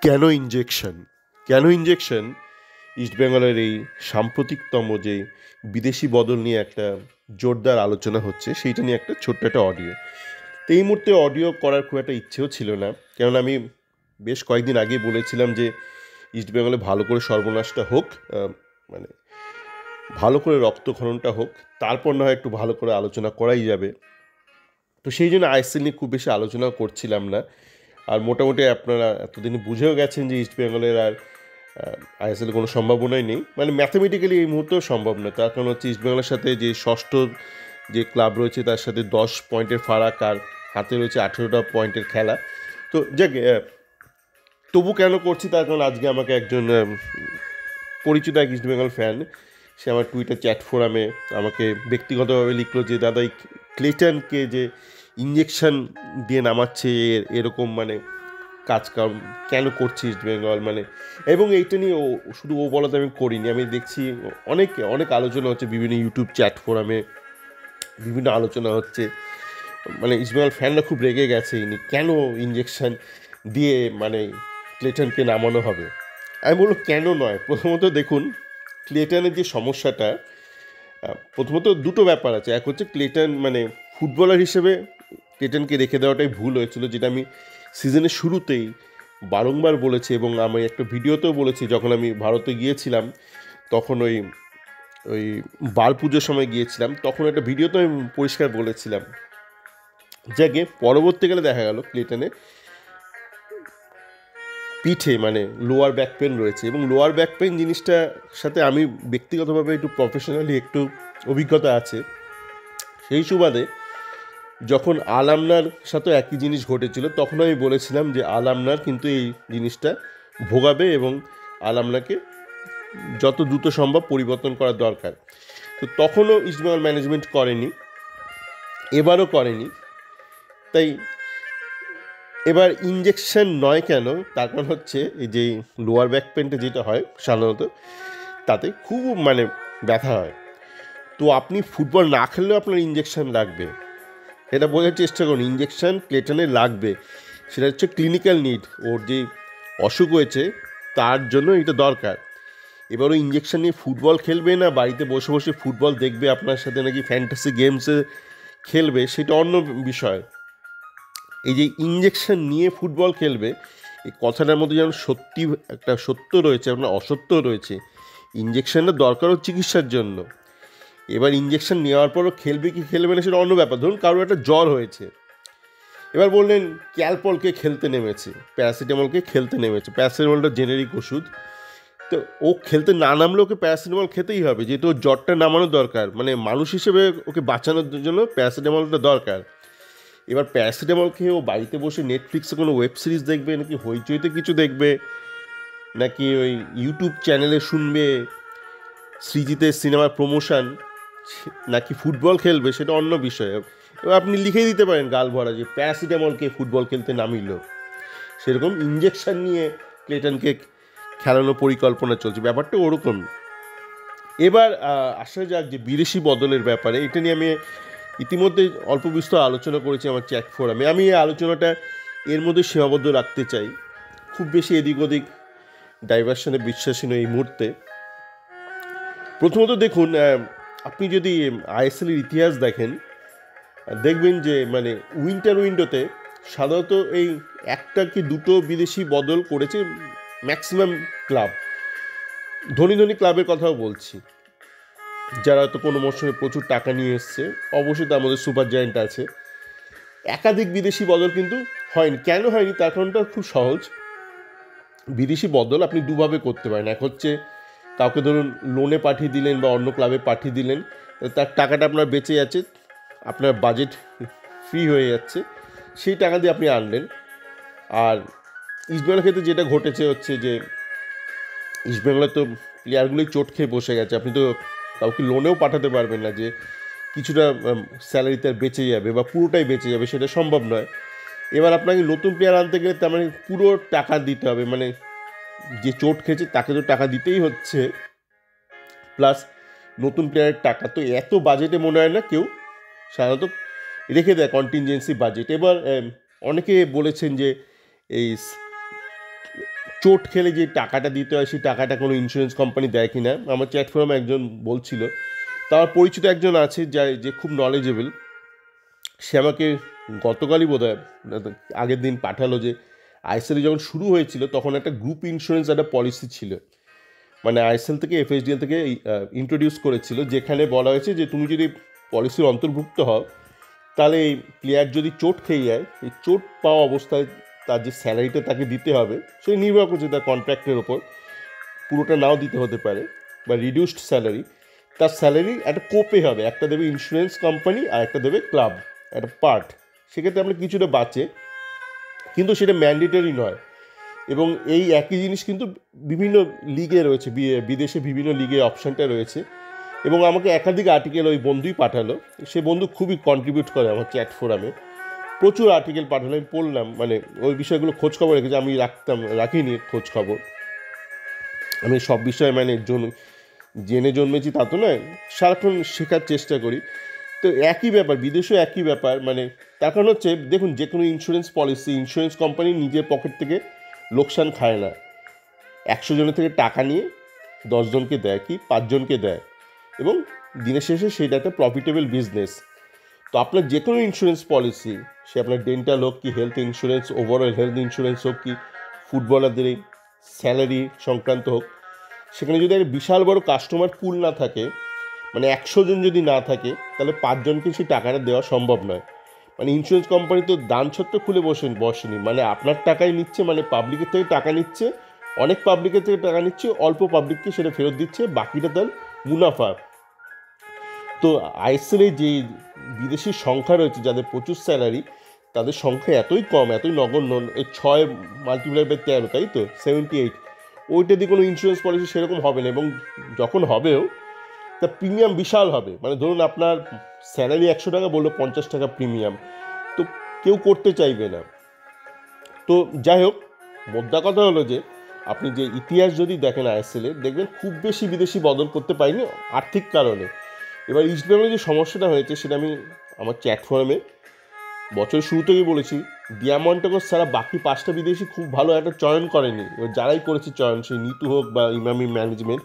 কেন ইনজেকশন কেন ইনজেকশন ইস্টবেঙ্গলের এই সাম্প্রতিকতম যে বিদেশি বদল নিয়ে একটা জোরদার আলোচনা হচ্ছে সেইটা নিয়ে একটা ছোট্ট একটা অডিও। তো এই মুহূর্তে অডিও করার খুব একটা ইচ্ছেও ছিল না, কেননা আমি বেশ কয়েকদিন আগেই বলেছিলাম যে ইস্টবেঙ্গলে ভালো করে সর্বনাশটা হোক, মানে ভালো করে রক্তক্ষরণটা হোক, তারপর না হয় একটু ভালো করে আলোচনা করাই যাবে। তো সেই জন্য আইএসএল নিয়ে খুব বেশি আলোচনাও করছিলাম না। আর মোটামুটি আপনারা এতদিন বুঝেও গেছেন যে ইস্টবেঙ্গলের আর আইএসএল কোনো সম্ভাবনাই নেই, মানে ম্যাথামেটিক্যালি এই মুহূর্তেও সম্ভব নয়। তার কারণ হচ্ছে ইস্টবেঙ্গলের সাথে যে ষষ্ঠ যে ক্লাব রয়েছে তার সাথে 10 পয়েন্টের ফারাক, আর হাতে রয়েছে 18টা পয়েন্টের খেলা। তো যাক, তবু কেন করছি তার কারণ আজকে আমাকে একজন পরিচিত এক ইস্টবেঙ্গল ফ্যান, সে আমার টুইটার চ্যাট ফোরামে আমাকে ব্যক্তিগতভাবে লিখলো যে দাদা এই ক্লেটনকে যে ইঞ্জেকশন দিয়ে নামাচ্ছে এরকম মানে কাজ কাম কেন করছে ইস্টবেঙ্গল, মানে এবং এইটা নিয়ে শুধু ও বলাতে আমি করিনি, আমি দেখছি অনেক অনেক আলোচনা হচ্ছে বিভিন্ন ইউটিউব চ্যাট ফোরামে, বিভিন্ন আলোচনা হচ্ছে, মানে ইস্টবেঙ্গল ফ্যানরা খুব রেগে গেছে ইনি কেন ইঞ্জেকশন দিয়ে মানে ক্লেটনকে নামানো হবে। আমি বলবো কেন নয়, প্রথমত দেখুন ক্লেটনের যে সমস্যাটা, প্রথমত দুটো ব্যাপার আছে। এক হচ্ছে ক্লেটন মানে ফুটবলার হিসেবে ক্লেটনকে রেখে দেওয়াটাই ভুল হয়েছিল, যেটা আমি সিজনের শুরুতেই বারংবার বলেছি এবং আমি একটা ভিডিওতেও বলেছি যখন আমি ভারতে গিয়েছিলাম, তখন ওই ওই বার পুজোর সময় গিয়েছিলাম, তখন একটা ভিডিওতে আমি পরিষ্কার বলেছিলাম। যাকে পরবর্তীকালে দেখা গেল ক্লেটনে পিঠে মানে লোয়ার ব্যাক পেন রয়েছে, এবং লোয়ার ব্যাক পেন জিনিসটার সাথে আমি ব্যক্তিগতভাবে একটু প্রফেশনালি একটু অভিজ্ঞতা আছে। সেই সুবাদে যখন আল আমনার সাথে একই জিনিস ঘটেছিল তখন আমি বলেছিলাম যে আল আমনার কিন্তু এই জিনিসটা ভোগাবে এবং আল আমনাকে যত দ্রুত সম্ভব পরিবর্তন করা দরকার। তো তখনও ইস্টবেঙ্গল ম্যানেজমেন্ট করেনি, এবারও করেনি। তাই এবার ইঞ্জেকশন নয় কেন, তার কারণ হচ্ছে এই যে লোয়ার ব্যাক পেনটা যেটা হয় সাধারণত তাতে খুব মানে ব্যথা হয়। তো আপনি ফুটবল না খেললেও আপনার ইঞ্জেকশন লাগবে, এটা বোঝার চেষ্টা করুন। ইঞ্জেকশন ক্লেটনে লাগবে, সেটা হচ্ছে ক্লিনিক্যাল নিড, ওর যে অসুখ হয়েছে তার জন্য এটা দরকার। এবারও ইঞ্জেকশন নিয়ে ফুটবল খেলবে না বাড়িতে বসে বসে ফুটবল দেখবে আপনার সাথে নাকি ফ্যান্টাসি গেমসে খেলবে সেটা অন্য বিষয়। এই যে ইঞ্জেকশন নিয়ে ফুটবল খেলবে এই কথাটার মধ্যে যেমন সত্যি একটা সত্য রয়েছে, আপনার অসত্য রয়েছে। ইঞ্জেকশনের দরকারও চিকিৎসার জন্য। এবার ইঞ্জেকশন নেওয়ার পরও খেলবে কি খেলবে না সেটা অন্য ব্যাপার। ধরুন কারোর একটা জ্বর হয়েছে, এবার বললেন ক্যালপলকে খেলতে নেমেছে, প্যারাসিটামলকে খেলতে নেমেছে, প্যারাসিটামলটা জেনেরিক ওষুধ, তো ও খেলতে না নামলে ওকে প্যারাসিটামল খেতেই হবে, যেহেতু ওর জ্বরটা নামানো দরকার, মানে মানুষ হিসেবে ওকে বাঁচানোর জন্য প্যারাসিটামলটা দরকার। এবার প্যারাসিটামল খেয়ে ও বাড়িতে বসে নেটফ্লিক্সে কোনো ওয়েব সিরিজ দেখবে, নাকি হইচইতে কিছু দেখবে, নাকি ওই ইউটিউব চ্যানেলে শুনবে সৃজিতের সিনেমার প্রমোশন, নাকি ফুটবল খেলবে সেটা অন্য বিষয়। এবার আপনি লিখে দিতে পারেন গাল ভরা যে প্যারাসিটামলকে ফুটবল খেলতে নামিল, সেরকম ইঞ্জেকশন নিয়ে ক্লেটনকে খেলানোর পরিকল্পনা চলছে, ব্যাপারটা ওরকম। এবার আসা যাক যে বিদেশি বদলের ব্যাপারে, এটা নিয়ে আমি ইতিমধ্যে অল্প বিস্তর আলোচনা করেছি আমার চ্যাট ফোরামে। আমি এই আলোচনাটা এর মধ্যে সীমাবদ্ধ রাখতে চাই, খুব বেশি এদিক ওদিক ডাইভারশনে বিশ্বাসী নই এই মুহূর্তে। প্রথমত দেখুন, আপনি যদি আইএসএলের ইতিহাস দেখেন দেখবেন যে মানে উইন্টার উইন্ডোতে সাধারণত এই একটা কি দুটো বিদেশি বদল করেছে ম্যাক্সিমাম ক্লাব। ধনী ধনী ক্লাবের কথাও বলছি, যারা হয়তো কোনো মরশুমে প্রচুর টাকা নিয়ে এসছে, অবশ্যই তার মধ্যে সুপার জায়েন্ট আছে। একাধিক বিদেশি বদল কিন্তু হয়নি। কেন হয়নি তার কারণটা খুব সহজ। বিদেশি বদল আপনি দুভাবে করতে পারেন। এক হচ্ছে কাউকে ধরুন লোনে পাঠিয়ে দিলেন বা অন্য ক্লাবে পাঠিয়ে দিলেন, তার টাকাটা আপনার বেঁচে যাচ্ছে, আপনার বাজেট ফ্রি হয়ে যাচ্ছে, সেই টাকা দিয়ে আপনি আনলেন। আর ইস্টবেঙ্গলের ক্ষেত্রে যেটা ঘটেছে হচ্ছে যে ইস্টবেঙ্গলের তো প্লেয়ারগুলোই চোট খেয়ে বসে গেছে, আপনি তো কাউকে লোনেও পাঠাতে পারবেন না যে কিছুটা স্যালারি তার বেঁচে যাবে বা পুরোটাই বেঁচে যাবে, সেটা সম্ভব নয়। এবার আপনাকে নতুন প্লেয়ার আনতে গেলে তার মানে পুরো টাকা দিতে হবে, মানে যে চোট খেয়েছে তাকে তো টাকা দিতেই হচ্ছে, প্লাস নতুন প্লেয়ারের টাকা। তো এত বাজেটে মনে হয় না কেউ সাধারণত রেখে দেয় কন্টিনজেন্সি বাজেট। এবার অনেকে বলেছেন যে এই চোট খেলে যে টাকাটা দিতে হয় সেই টাকাটা কোনো ইন্স্যুরেন্স কোম্পানি দেয় কি না। আমার চ্যাট ফোরামে একজন বলছিল, তার পরিচিত একজন আছে যে খুব নলেজেবল, সে আমাকে গতকালই বোধ হয় আগের দিন পাঠালো যে আইএসএল যখন শুরু হয়েছিল তখন একটা গ্রুপ ইন্স্যুরেন্স একটা পলিসি ছিল, মানে আইএসএল থেকে এফএসডিএল থেকে ইন্ট্রোডিউস করেছিল, যেখানে বলা হয়েছে যে তুমি যদি পলিসির অন্তর্ভুক্ত হও তাহলে এই প্লেয়ার যদি চোট খেয়ে যায়, এই চোট পাওয়া অবস্থায় তার যে স্যালারিটা তাকে দিতে হবে সে নির্ভর করছে তার কন্ট্রাক্টের ওপর, পুরোটা নাও দিতে হতে পারে বা রিডিউসড স্যালারি, তার স্যালারি একটা কোপে হবে, একটা দেবে ইন্স্যুরেন্স কোম্পানি আর একটা দেবে ক্লাব, একটা পার্ট। সেক্ষেত্রে আমরা কিছুটা বাঁচে, কিন্তু সেটা ম্যান্ডেটরি নয়। এবং এই একই জিনিস কিন্তু বিভিন্ন লিগে রয়েছে, বিদেশে বিভিন্ন লিগের অপশানটা রয়েছে। এবং আমাকে একাধিক আর্টিকেল ওই বন্ধুই পাঠালো, সে বন্ধু খুবই কন্ট্রিবিউট করে আমার চ্যাট ফোরামে, প্রচুর আর্টিকেল পাঠালো, আমি পড়লাম, মানে ওই বিষয়গুলো খোঁজখবর রেখেছি, আমি রাখিনি খোঁজখবর, আমি সব বিষয়ে মানে জেনে জন্মেছি তা তো নয়, সারাক্ষণ শেখার চেষ্টা করি। তো একই ব্যাপার, বিদেশেও একই ব্যাপার, মানে তার কারণ হচ্ছে দেখুন যে কোনো ইন্স্যুরেন্স পলিসি ইন্স্যুরেন্স কোম্পানি নিজের পকেট থেকে লোকসান খায় না, 100 জনের থেকে টাকা নিয়ে 10 জনকে দেয় কি 5 জনকে দেয়, এবং দিনের শেষে সেটা একটা প্রফিটেবল বিজনেস। তো আপনার যে কোনো ইন্স্যুরেন্স পলিসি, সে আপনার ডেন্টাল হোক কি health insurance, overall health insurance হোক কি ফুটবলারদের স্যালারি সংক্রান্ত হোক, সেখানে যদি একটা বিশাল বড় কাস্টমার পুল না থাকে, মানে 100 জন যদি না থাকে, তাহলে 5 জনকে সেই টাকাটা দেওয়া সম্ভব নয়। মানে ইন্স্যুরেন্স কোম্পানি তো দান ছত্র খুলে বসেনি, মানে আপনার টাকাই নিচ্ছে, মানে পাবলিকের থেকে টাকা নিচ্ছে, অনেক পাবলিকের থেকে টাকা নিচ্ছে, অল্প পাবলিককে সেটা ফেরত দিচ্ছে, বাকিটা তার মুনাফা। তো আইএসএলে যে বিদেশি সংখ্যা রয়েছে যাদের প্রচুর স্যালারি, তাদের সংখ্যা এতই কম, এতই নগণ্য, এই 6 মাল্টিপ্লাই বাই 13, তাই তো 78, ওইটা দিয়ে কোনো ইন্স্যুরেন্স পলিসি সেরকম হবে না, এবং যখন হবেও তা প্রিমিয়াম বিশাল হবে। মানে ধরুন আপনার স্যালারি 100 টাকা, বললো 50 টাকা প্রিমিয়াম, তো কেউ করতে চাইবে না। তো যাই হোক, মোদ্দা কথা হলো যে আপনি যে ইতিহাস যদি দেখেন আইএসএলের, দেখবেন খুব বেশি বিদেশি বদল করতে পারিনি আর্থিক কারণে। এবার ইস্টবেঙ্গলের যে সমস্যাটা হয়েছে সেটা আমি আমার চ্যাট ফোরামে বছরের শুরু থেকেই বলেছি, ডিয়ামন্টাগস ছাড়া বাকি 5টা বিদেশি খুব ভালো একটা চয়ন করেনি। এবার যারাই করেছে চয়ন, সেই নিতু হোক বা ইমামি ম্যানেজমেন্ট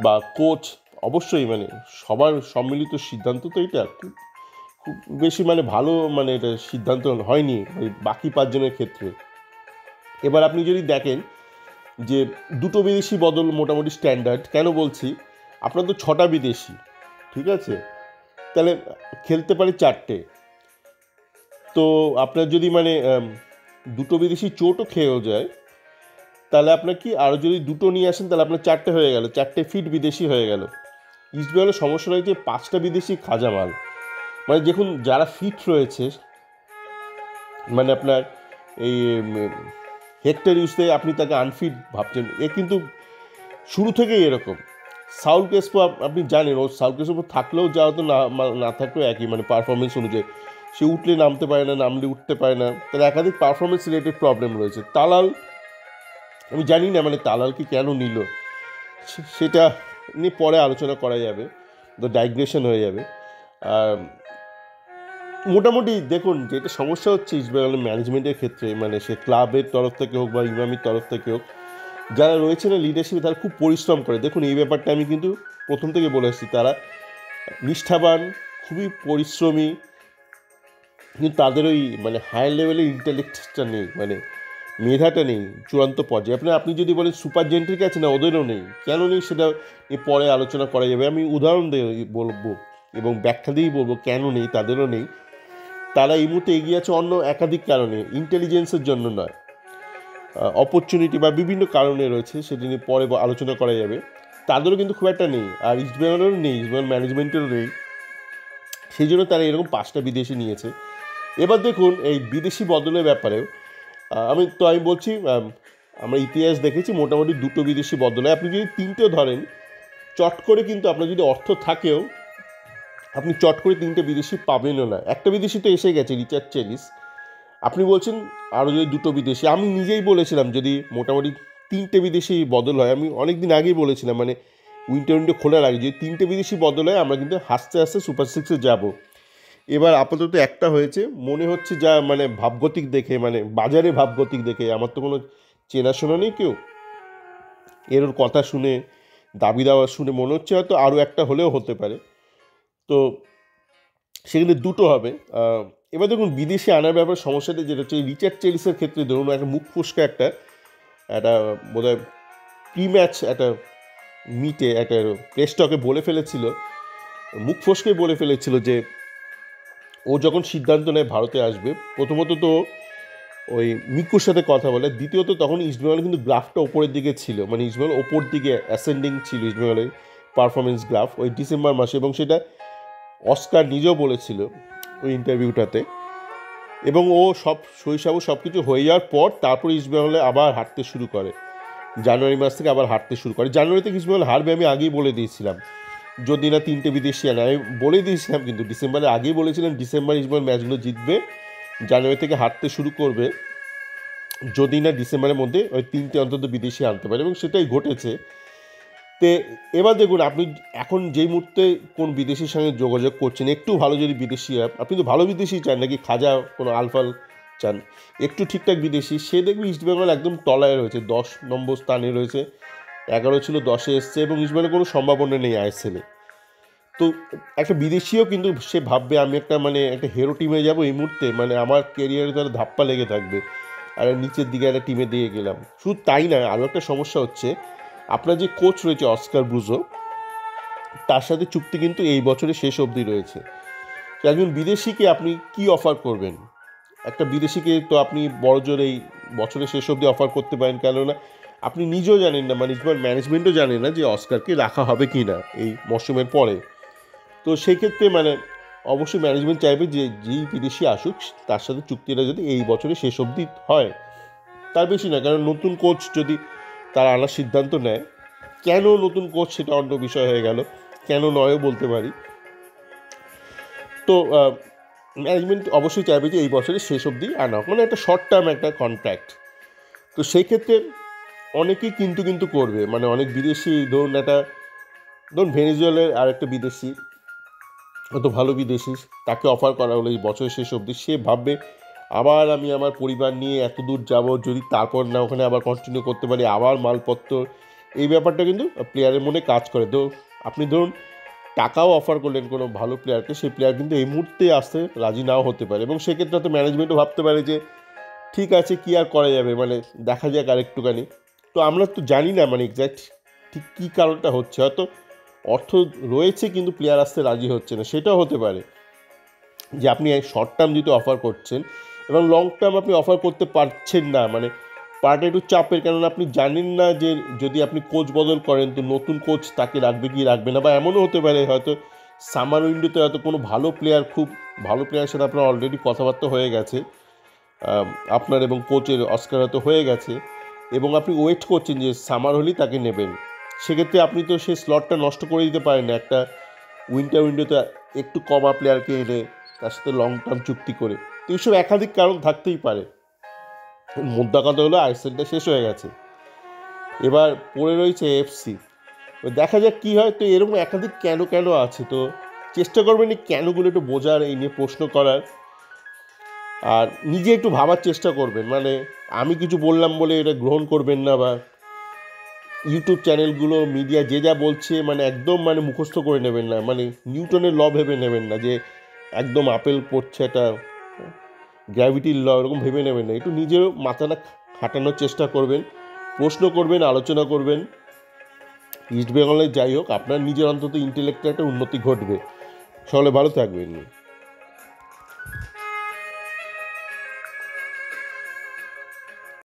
বা কোচ, অবশ্যই মানে সবার সম্মিলিত সিদ্ধান্ত তো এটা খুব খুব বেশি মানে ভালো, মানে এটা সিদ্ধান্ত হয়নি ওই বাকি 5 জনের ক্ষেত্রে। এবার আপনি যদি দেখেন যে দুটো বিদেশি বদল মোটামুটি স্ট্যান্ডার্ড, কেন বলছি, আপনার তো 6টা বিদেশি, ঠিক আছে, তাহলে খেলতে পারে 4টে, তো আপনার যদি মানে দুটো বিদেশি চোটও খেয়েও যায়, তাহলে আপনার কি আরও যদি দুটো নিয়ে আসেন তাহলে আপনার 4টে হয়ে গেল, 4টে ফিট বিদেশি হয়ে গেল। ইস্টবেঙ্গলের সমস্যা রয়েছে 5টা বিদেশি খাজা মাল, মানে দেখুন যারা ফিট রয়েছে, মানে আপনার এই হেক্টর ইউজতে আপনি তাকে আনফিট ভাবছেন, এ কিন্তু শুরু থেকেই এরকম। সাউল কেসপো আপনি জানেন, ও সাউল কেসপো থাকলেও যা হতো, না থাকলেও একই, মানে পারফরমেন্স অনুযায়ী সে উঠলে নামতে পারে না, নামলে উঠতে পারে না, তার একাধিক পারফরমেন্স রিলেটেড প্রবলেম রয়েছে। তালাল আমি জানি না মানে তালাল কি কেন নিল, সেটা নিয়ে পরে আলোচনা করা যাবে, তো ডাইগ্রেশন হয়ে যাবে। আর মোটামুটি দেখুন যেটা সমস্যা হচ্ছে ইস্টবেঙ্গলের ম্যানেজমেন্টের ক্ষেত্রে, মানে সে ক্লাবের তরফ থেকে হোক বা ইমামির তরফ থেকে হোক, যারা রয়েছে না লিডারশিপে, তারা খুব পরিশ্রম করে। দেখুন এই ব্যাপারটা আমি কিন্তু প্রথম থেকে বলে এসেছি, তারা নিষ্ঠাবান, খুবই পরিশ্রমী, কিন্তু তাদের ওই মানে হায়ার লেভেলের ইন্টেলেক্টটা নেই, মানে মেধাটা নেই চূড়ান্ত পর্যায়ে। আপনি যদি বলেন সুপার জেন্ট্রিক আছে না, ওদেরও নেই। কেন নেই সেটা পরে আলোচনা করা যাবে, আমি উদাহরণ দিয়ে বলবো এবং ব্যাখ্যা দিয়েই বলবো কেন নেই, তাদেরও নেই। তারা এই মুহূর্তে এগিয়ে আছে অন্য একাধিক কারণে, ইন্টেলিজেন্সের জন্য নয়, অপরচুনিটি বা বিভিন্ন কারণে রয়েছে, সেটা নিয়ে পরে আলোচনা করা যাবে। তাদেরও কিন্তু খুব একটা নেই, আর ইস্টবেঙ্গলেরও নেই, ইস্টবেঙ্গল ম্যানেজমেন্টেরও নেই, সেই জন্য তারা এরকম 5টা বিদেশি নিয়েছে। এবার দেখুন এই বিদেশি বদলের ব্যাপারেও আমি বলছি, আমরা ইতিহাস দেখেছি মোটামুটি দুটো বিদেশি বদল হয়। আপনি যদি 3টেও ধরেন, চট করে কিন্তু আপনার যদি অর্থ থাকেও আপনি চট করে 3টে বিদেশি পাবেনও না। একটা বিদেশি তো এসে গেছে, রিচার্ড চেলিস, আপনি বলছেন আরও যদি দুটো বিদেশি, আমি নিজেই বলেছিলাম যদি মোটামুটি 3টে বিদেশি বদল হয়, আমি অনেক দিন আগেই বলেছিলাম, মানে উইন্ডো খোলার আগে যদি 3টে বিদেশি বদল হয়, আমরা কিন্তু হাসতে হাসতে সুপার 6-এ যাব। এবার আপাতত একটা হয়েছে, মনে হচ্ছে যা মানে ভাবগতিক দেখে, মানে বাজারে ভাবগতিক দেখে, আমার তো কোনো চেনাশোনা নেই কেউ। এর ওর কথা শুনে, দাবি দাওয়া শুনে মনে হচ্ছে হয়তো আরও একটা হলেও হতে পারে। তো সেখানে দুটো হবে। এবার দেখুন বিদেশে আনার ব্যাপারে সমস্যাটা যেটা হচ্ছে, রিচার্ড চেলিসের ক্ষেত্রে ধরুন একটা মুখ ফসকা একটা বোধহয় প্রি ম্যাচ একটা মিটে একটা প্রেস টকে বলে ফেলেছিল, মুখ ফসকে বলে ফেলেছিল যে ও যখন সিদ্ধান্ত নেয় ভারতে আসবে, প্রথমত তো ওই মিকুর সাথে কথা বলে, দ্বিতীয়ত তখন ইস্টবেঙ্গল কিন্তু গ্রাফটা ওপরের দিকে ছিল, মানে ইস্টবেঙ্গল ওপর দিকে অ্যাসেন্ডিং ছিল ইস্টবেঙ্গলের পারফরমেন্স গ্রাফ ওই ডিসেম্বর মাসে, এবং সেটা অস্কার নিজেও বলেছিল ওই ইন্টারভিউটাতে। এবং ও সব শৈশব সব কিছু হয়ে যাওয়ার পর তারপর ইস্টবেঙ্গলে আবার হাঁটতে শুরু করে, জানুয়ারি মাস থেকে আবার হাঁটতে শুরু করে। জানুয়ারি থেকে ইস্টবেঙ্গল হারবে আমি আগেই বলে দিয়েছিলাম, যদি না 3টে বিদেশি আনে, আমি বলে দিয়েছিলাম, কিন্তু ডিসেম্বরে আগেই বলেছিলাম ডিসেম্বর ইস্টবেঙ্গল ম্যাচগুলো জিতবে, জানুয়ারি থেকে হাঁটতে শুরু করবে, যদি না ডিসেম্বরের মধ্যে ওই 3টে অন্তত বিদেশি আনতে পারে, এবং সেটাই ঘটেছে। তে এবার দেখুন আপনি এখন যেই মুহূর্তে কোন বিদেশির সঙ্গে যোগাযোগ করছেন, একটু ভালো যদি বিদেশি আপনি তো ভালো বিদেশি চান নাকি খাজা কোনো আলফাল চান, একটু ঠিকঠাক বিদেশি, সে দেখবে ইস্টবেঙ্গল একদম তলায় রয়েছে, 10 নম্বর স্থানে রয়েছে, 11 ছিল 10-এ এসছে, এবং ইস্টবেঙ্গলের কোনো সম্ভাবনা নেই আইএসএলে। তো একটা বিদেশিও কিন্তু সে ভাববে আমি একটা মানে একটা হিরো টিমে যাব এই মুহূর্তে, মানে আমার কেরিয়ারে তো ধাপ্পা লেগে থাকবে, আর নিচের দিকে একটা টিমে দিয়ে গেলাম। শুধু তাই না, আরও একটা সমস্যা হচ্ছে, আপনার যে কোচ রয়েছে অস্কার ব্রুজো, তার সাথে চুক্তি কিন্তু এই বছরের শেষ অবধি রয়েছে। তো একজন বিদেশিকে আপনি কি অফার করবেন? একটা বিদেশিকে তো আপনি বড় জোর এই বছরের শেষ অবধি অফার করতে পারেন, কেননা আপনি নিজেও জানেন না, মানে ম্যানেজমেন্টও জানে না যে অস্কারকে রাখা হবে কি না এই মরশুমের পরে। তো সেই ক্ষেত্রে মানে অবশ্যই ম্যানেজমেন্ট চাইবে যে যেই বিদেশি আসুক তার সাথে চুক্তিটা যদি এই বছরের শেষ অবধি হয়, তার বেশি না, কারণ নতুন কোচ যদি তারা আনার সিদ্ধান্ত নেয়, কেন নতুন কোচ সেটা অন্য বিষয় হয়ে গেল, কেন নয়ও বলতে পারি। তো ম্যানেজমেন্ট অবশ্যই চাইবে যে এই বছরের শেষ অবধি আনা হোক, মানে একটা শর্ট টার্ম একটা কন্ট্রাক্ট। তো সেই ক্ষেত্রে অনেকেই কিন্তু করবে, মানে অনেক বিদেশি ধরুন ভেনেজুয়েলার আর একটা বিদেশি, অত ভালো বিদেশি, তাকে অফার করা হলো এই বছরের শেষ অবধি, সে ভাববে আবার আমি আমার পরিবার নিয়ে এত দূর যাব, যদি তারপর না ওখানে আবার কন্টিনিউ করতে পারি, আবার মালপত্র, এই ব্যাপারটা কিন্তু প্লেয়ারের মনে কাজ করে। তো আপনি ধরুন টাকাও অফার করলেন কোনো ভালো প্লেয়ারকে, সেই প্লেয়ার কিন্তু এই মুহূর্তে আসতে রাজি নাও হতে পারে, এবং সেক্ষেত্রে তো ম্যানেজমেন্টও ভাবতে পারে যে ঠিক আছে কী আর করা যাবে, মানে দেখা যাক আর একটুখানি। তো আমরা তো জানি না মানে এক্স্যাক্ট ঠিক কী কারণটা হচ্ছে, হয়তো অর্থ রয়েছে কিন্তু প্লেয়ার আসতে রাজি হচ্ছে না, সেটাও হতে পারে যে আপনি শর্ট টার্ম যেহেতু অফার করছেন এবং লং টার্ম আপনি অফার করতে পারছেন না, মানে পার্টটা একটু চাপের, কেননা আপনি জানেন না যে যদি আপনি কোচ বদল করেন তো নতুন কোচ তাকে রাখবে কি রাখবে না, বা এমনও হতে পারে হয়তো সামার উইন্ডোতে হয়তো কোনো ভালো প্লেয়ার, খুব ভালো প্লেয়ারের সাথে আপনার অলরেডি কথাবার্তা হয়ে গেছে, আপনার এবং কোচের অস্কার হয়তো হয়ে গেছে, এবং আপনি ওয়েট করছেন যে সামার হলেই তাকে নেবেন। সেক্ষেত্রে আপনি তো সেই স্লটটা নষ্ট করে দিতে পারেন না, একটা উইন্ডোতে একটু কমা প্লেয়ারকে এনে তার সাথে লং টার্ম চুক্তি করে। তো এইসব একাধিক কারণ থাকতেই পারে। মোদ্দা কথা হলো আইএসএলটা শেষ হয়ে গেছে, এবার পড়ে রয়েছে এফসি, দেখা যাক কী হয়। তো এরকম একাধিক কেন আছে, তো চেষ্টা করবেন এই কেনগুলো একটু বোঝার, এই নিয়ে প্রশ্ন করার, আর নিজে একটু ভাবার চেষ্টা করবেন, মানে আমি কিছু বললাম বলে এটা গ্রহণ করবেন না, বা ইউটিউব চ্যানেলগুলো মিডিয়া যে যা বলছে মানে একদম মানে মুখস্থ করে নেবেন না, মানে নিউটনের ল ভেবে নেবেন না যে একদম আপেল পড়ছে একটা গ্র্যাভিটির ল, এরকম ভেবে নেবেন না, একটু নিজের মাথাটা খাটানোর চেষ্টা করবেন, প্রশ্ন করবেন, আলোচনা করবেন। ইস্ট বেঙ্গলে যাই হোক আপনার নিজের অন্তত ইন্টেলেক্টের একটা উন্নতি ঘটবে। সকলে ভালো থাকবেন।